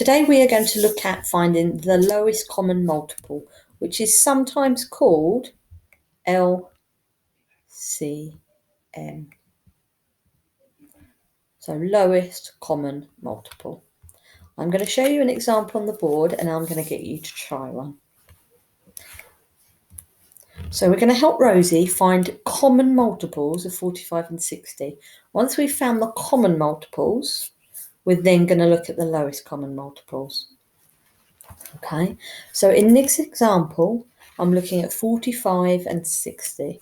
Today we are going to look at finding the lowest common multiple, which is sometimes called LCM. So lowest common multiple. I'm going to show you an example on the board and I'm going to get you to try one. So we're going to help Rosie find common multiples of 45 and 60. Once we've found the common multiples, we're then going to look at the lowest common multiples. Okay, so in this example, I'm looking at 45 and 60.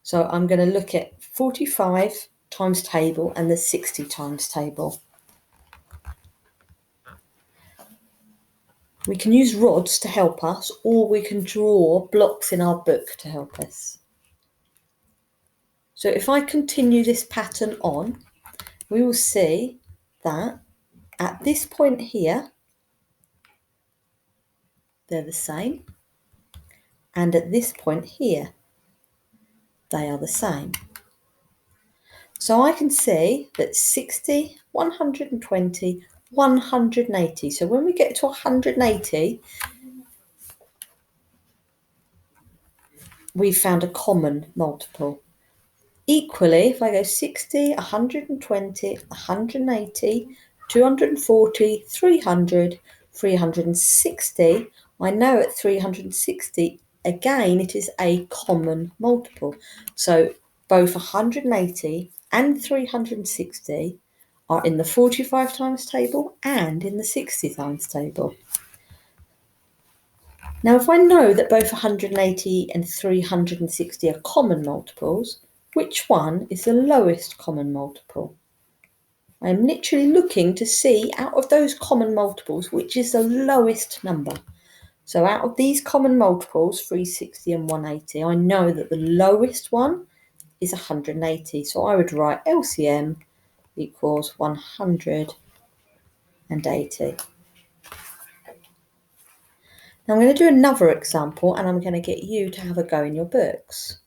So I'm going to look at 45 times table and the 60 times table. We can use rods to help us, or we can draw blocks in our book to help us. So if I continue this pattern on, we will see that at this point here, they're the same. And at this point here, they are the same. So I can see that 60, 120, 180. So when we get to 180, we've found a common multiple. Equally, if I go 60, 120, 180, 240, 300, 360, I know at 360, again, it is a common multiple. So both 180 and 360 are in the 45 times table and in the 60 times table. Now, if I know that both 180 and 360 are common multiples, which one is the lowest common multiple? I'm literally looking to see out of those common multiples, which is the lowest number. So out of these common multiples, 360 and 180, I know that the lowest one is 180. So I would write LCM equals 180. Now I'm going to do another example and I'm going to get you to have a go in your books.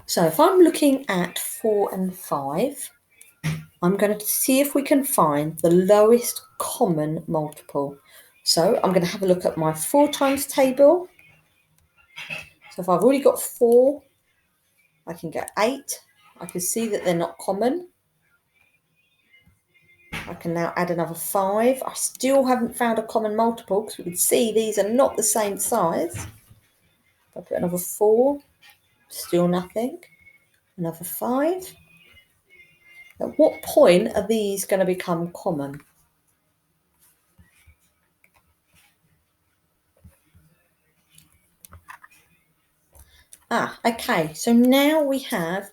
So if I'm looking at 4 and 5, I'm going to see if we can find the lowest common multiple. So I'm going to have a look at my 4 times table. So if I've already got 4, I can get 8. I can see that they're not common. I can now add another 5. I still haven't found a common multiple because we can see these are not the same size. If I put another 4, still nothing. Another 5. At what point are these going to become common? Okay, so now we have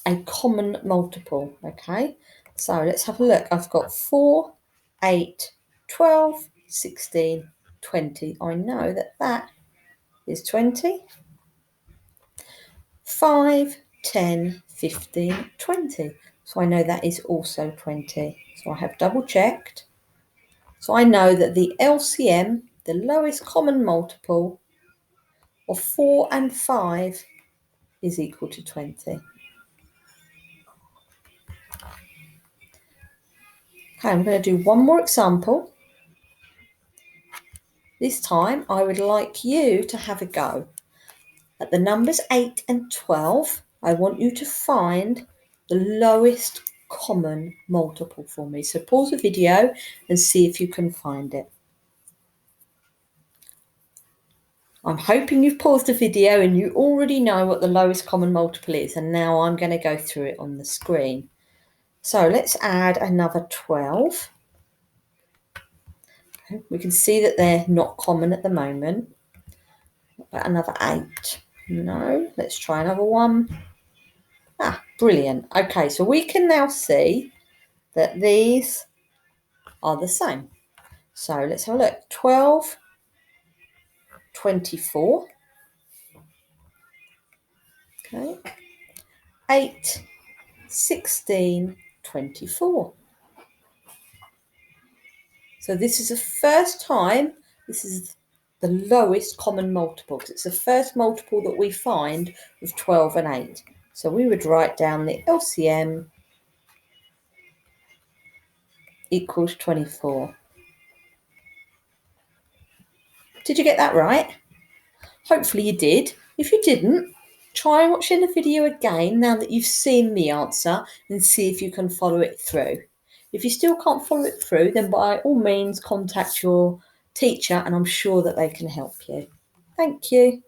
a common multiple, okay? So let's have a look. I've got 4, 8, 12, 16, 20. I know that that is 20. 5, 10, 15, 20. So I know that is also 20. So I have double checked. So I know that the LCM, the lowest common multiple of 4 and 5 is equal to 20. Okay, I'm going to do one more example. This time I would like you to have a go. At the numbers 8 and 12, I want you to find the lowest common multiple for me. So pause the video and see if you can find it. I'm hoping you've paused the video and you already know what the lowest common multiple is, and now I'm going to go through it on the screen. So let's add another 12. We can see that they're not common at the moment. But another 8. No, let's try another one. Brilliant. Okay, so we can now see that these are the same. So let's have a look. 12, 24. Okay. 8, 16, 24. So this is the first time, this is the lowest common multiple, because it's the first multiple that we find with 12 and 8. So we would write down the LCM equals 24. Did you get that right? Hopefully you did. If you didn't, try watching the video again now that you've seen the answer and see if you can follow it through. If you still can't follow it through, then by all means contact your teacher and I'm sure that they can help you. Thank you.